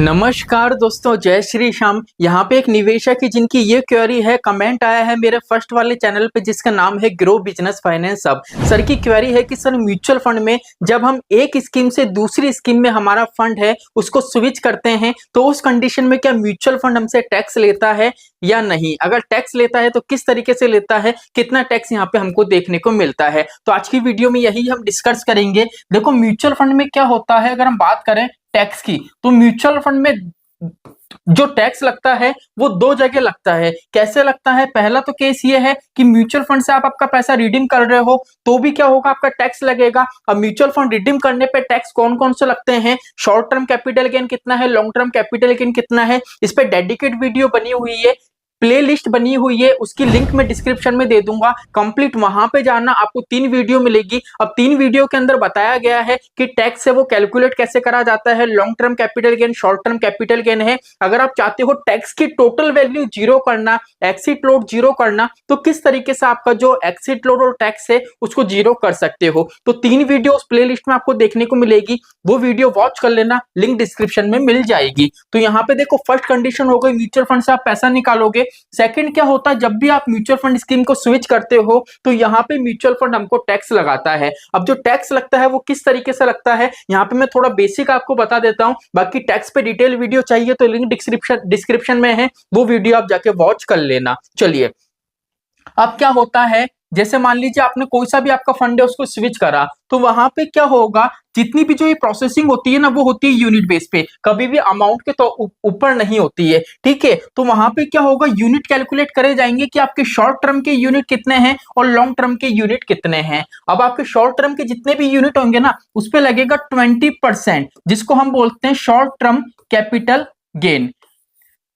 नमस्कार दोस्तों, जय श्री श्याम। यहाँ पे एक निवेशक है जिनकी ये क्वेरी है, कमेंट आया है मेरे फर्स्ट वाले चैनल पे जिसका नाम है ग्रो बिजनेस फाइनेंस अब। सर की क्वेरी है कि सर म्यूचुअल फंड में जब हम एक स्कीम से दूसरी स्कीम में हमारा फंड है उसको स्विच करते हैं तो उस कंडीशन में क्या म्यूचुअल फंड हमसे टैक्स लेता है या नहीं? अगर टैक्स लेता है तो किस तरीके से लेता है, कितना टैक्स यहाँ पे हमको देखने को मिलता है? तो आज की वीडियो में यही हम डिस्कस करेंगे। देखो म्यूचुअल फंड में क्या होता है, अगर हम बात करें टैक्स की तो म्यूचुअल फंड में जो टैक्स लगता है वो दो जगह लगता है। कैसे लगता है? पहला तो केस ये है कि म्यूचुअल फंड से आप आपका पैसा रिडीम कर रहे हो तो भी क्या होगा, आपका टैक्स लगेगा। अब म्यूचुअल फंड रिडीम करने पे टैक्स कौन कौन से लगते हैं, शॉर्ट टर्म कैपिटल गेन कितना है, लॉन्ग टर्म कैपिटल गेन कितना है, इस पे डेडिकेट वीडियो बनी हुई है, प्लेलिस्ट बनी हुई है, उसकी लिंक मैं डिस्क्रिप्शन में दे दूंगा। कंप्लीट वहां पे जाना, आपको 3 वीडियो मिलेगी। अब 3 वीडियो के अंदर बताया गया है कि टैक्स है वो कैलकुलेट कैसे करा जाता है, long term capital gain, short term capital gain है। अगर आप चाहते हो टैक्स की टोटल वैल्यू जीरो करना, एक्सिट लोड जीरो करना, तो किस तरीके से आपका जो एक्सिट लोड और टैक्स है उसको जीरो कर सकते हो। तो 3 वीडियो उस प्लेलिस्ट में आपको देखने को मिलेगी, वो वीडियो वॉच कर लेना, लिंक डिस्क्रिप्शन में मिल जाएगी। तो यहाँ पे देखो फर्स्ट कंडीशन हो गई, म्यूचुअल फंड से आप पैसा निकालोगे। सेकंड क्या होता है, जब भी आप म्यूचुअल फंड स्कीम को स्विच करते हो तो यहाँ पे म्यूचुअल फंड हमको टैक्स लगाता है। अब जो टैक्स लगता है वो किस तरीके से लगता है, यहाँ पे मैं थोड़ा बेसिक आपको बता देता हूँ। बाकी टैक्स पे डिटेल वीडियो चाहिए तो लिंक डिस्क्रिप्शन में है, वो वीडियो आप जाके वॉच कर लेना। चलिए, अब क्या होता है, जैसे मान लीजिए आपने कोई सा भी आपका फंड है उसको स्विच करा तो वहां पे क्या होगा, जितनी भी जो ये प्रोसेसिंग होती है ना वो होती है यूनिट बेस पे, कभी भी अमाउंट के तो ऊपर नहीं होती है। ठीक है, तो वहां पे क्या होगा, यूनिट कैलकुलेट करे जाएंगे कि आपके शॉर्ट टर्म के यूनिट कितने हैं और लॉन्ग टर्म के यूनिट कितने हैं। अब आपके शॉर्ट टर्म के जितने भी यूनिट होंगे ना उस पे लगेगा 20%, जिसको हम बोलते हैं शॉर्ट टर्म कैपिटल गेन।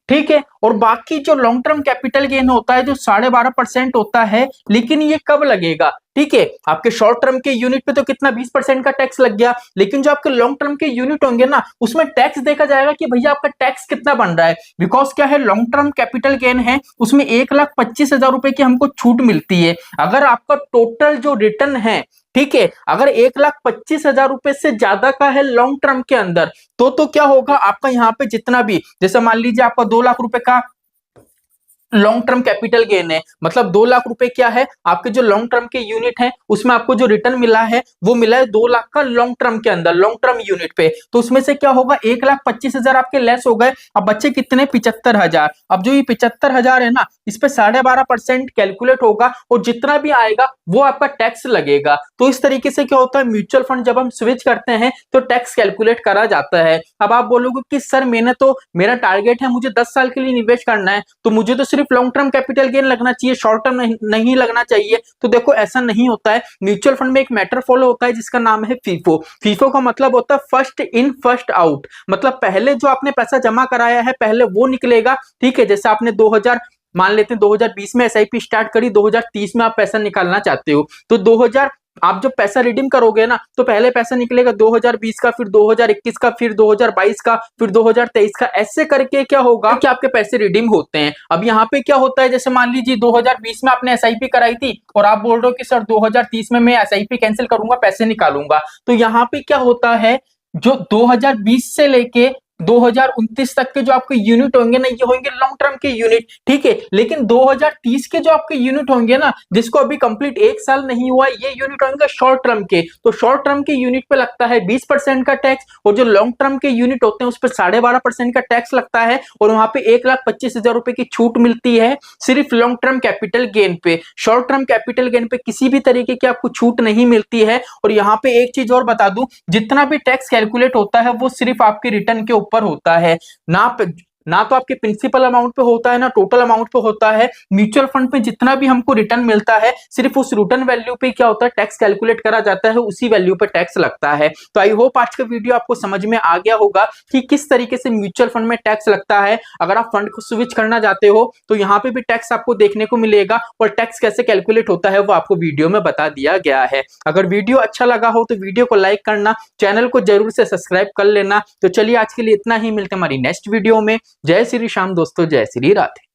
ठीक है, और बाकी जो लॉन्ग टर्म कैपिटल गेन होता है जो 12.5% होता है, लेकिन ये कब लगेगा? ठीक है, आपके शॉर्ट टर्म के यूनिट पे तो कितना 20% का टैक्स लग गया, लेकिन जो आपके लॉन्ग टर्म के यूनिट होंगे ना उसमें टैक्स देखा जाएगा कि भैया आपका टैक्स कितना बन रहा है। बिकॉज क्या है, लॉन्ग टर्म कैपिटल गेन है उसमें 1,25,000 रुपए की हमको छूट मिलती है। अगर आपका टोटल जो रिटर्न है, ठीक है, अगर 1,25,000 रुपए से ज्यादा का है लॉन्ग टर्म के अंदर तो क्या होगा, आपका यहाँ पे जितना भी, जैसे मान लीजिए आपका 2 लाख रुपए का लॉन्ग टर्म कैपिटल गेन है, मतलब 2 लाख रुपए क्या है, आपके जो लॉन्ग टर्म के यूनिट है उसमें आपको जो रिटर्न मिला है वो मिला है 2 लाख का लॉन्ग टर्म के अंदर, लॉन्ग टर्म यूनिट पे। तो उसमें से क्या होगा, 1,25,000 आपके लेस हो गए, अब बच्चे कितने, 75,000। अब जो ये 75,000 है ना इस पे 12.5% कैलकुलेट होगा और जितना भी आएगा वो आपका टैक्स लगेगा। तो इस तरीके से क्या होता है, म्यूचुअल फंड जब हम स्विच करते हैं तो टैक्स कैलकुलेट करा जाता है। अब आप बोलोगे कि सर मेरा टारगेट है मुझे 10 साल के लिए निवेश करना है तो मुझे तो सिर्फ लॉन्ग टर्म कैपिटल गेन लगना चाहिए, शॉर्ट टर्म नहीं लगना चाहिए। तो देखो ऐसा नहीं होता है। म्यूचुअल फंड में एक मैटर फॉलो होता है जिसका नाम है फीफो। फीफो का मतलब होता है फर्स्ट इन फर्स्ट आउट, मतलब पहले जो आपने पैसा जमा कराया है पहले वो निकलेगा। ठीक है, जैसे आपने 2000 मान लेते हैं 2020 में एसआईपी स्टार्ट करी, 2030 में आप पैसा निकालना चाहते हो तो 2000 आप जब पैसा रिडीम करोगे ना तो पहले पैसा निकलेगा 2020 का, फिर 2021 का, फिर 2022 का, फिर 2023 का, ऐसे करके क्या होगा कि आपके पैसे रिडीम होते हैं। अब यहाँ पे क्या होता है, जैसे मान लीजिए 2020 में आपने एसआईपी कराई थी और आप बोल रहे हो कि सर 2030 में मैं एसआईपी कैंसिल करूंगा, पैसे निकालूंगा। तो यहाँ पे क्या होता है, जो 2020 से लेके 2029 तक के जो आपके यूनिट होंगे ना ये होंगे लॉन्ग टर्म के यूनिट। ठीक है, लेकिन 2030 के जो आपके यूनिट होंगे ना जिसको अभी कंप्लीट 1 साल नहीं हुआ, ये यूनिट होंगे शॉर्ट टर्म के। तो शॉर्ट टर्म के यूनिट पे लगता है 20% का टैक्स और जो लॉन्ग टर्म के यूनिट होते हैं उस पर 12.5% का टैक्स लगता है और वहां पे 1,25,000 रुपए की छूट मिलती है सिर्फ लॉन्ग टर्म कैपिटल गेन पे। शॉर्ट टर्म कैपिटल गेन पे किसी भी तरीके की आपको छूट नहीं मिलती है। और यहाँ पे एक चीज और बता दूं, जितना भी टैक्स कैलकुलेट होता है वो सिर्फ आपके रिटर्न के ऊपर होता है, ना तो आपके प्रिंसिपल अमाउंट पे होता है ना टोटल अमाउंट पे होता है। म्यूचुअल फंड पे जितना भी हमको रिटर्न मिलता है सिर्फ उस रिटर्न वैल्यू पे क्या होता है, टैक्स कैलकुलेट करा जाता है, उसी वैल्यू पे टैक्स लगता है। तो आई होप आज का वीडियो आपको समझ में आ गया होगा कि किस तरीके से म्यूचुअल फंड में टैक्स लगता है। अगर आप फंड को स्विच करना चाहते हो तो यहाँ पे भी टैक्स आपको देखने को मिलेगा और टैक्स कैसे कैलकुलेट होता है वो आपको वीडियो में बता दिया गया है। अगर वीडियो अच्छा लगा हो तो वीडियो को लाइक करना, चैनल को जरूर से सब्सक्राइब कर लेना। तो चलिए आज के लिए इतना ही, मिलते हैं हमारी नेक्स्ट वीडियो में। जय श्री श्याम दोस्तों, जय श्री राधे।